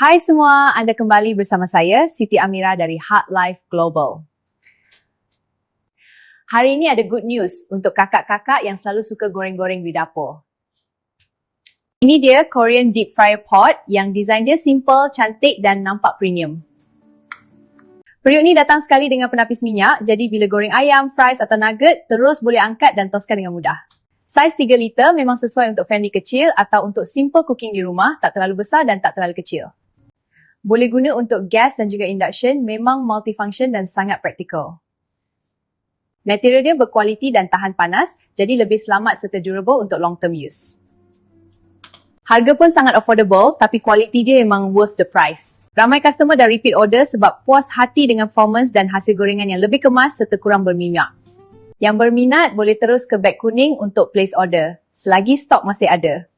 Hai semua, anda kembali bersama saya, Siti Amira dari Heart Life Global. Hari ini ada good news untuk kakak-kakak yang selalu suka goreng-goreng di dapur. Ini dia Korean Deep Fryer Pot yang desain dia simple, cantik dan nampak premium. Periuk ni datang sekali dengan penapis minyak, jadi bila goreng ayam, fries atau nugget, terus boleh angkat dan toskan dengan mudah. Saiz 3 liter memang sesuai untuk family kecil atau untuk simple cooking di rumah, tak terlalu besar dan tak terlalu kecil. Boleh guna untuk gas dan juga induction, memang multifunction dan sangat praktikal. Material dia berkualiti dan tahan panas, jadi lebih selamat serta durable untuk long term use. Harga pun sangat affordable, tapi kualiti dia memang worth the price. Ramai customer dah repeat order sebab puas hati dengan performance dan hasil gorengan yang lebih kemas serta kurang berminyak. Yang berminat boleh terus ke beg kuning untuk place order, selagi stok masih ada.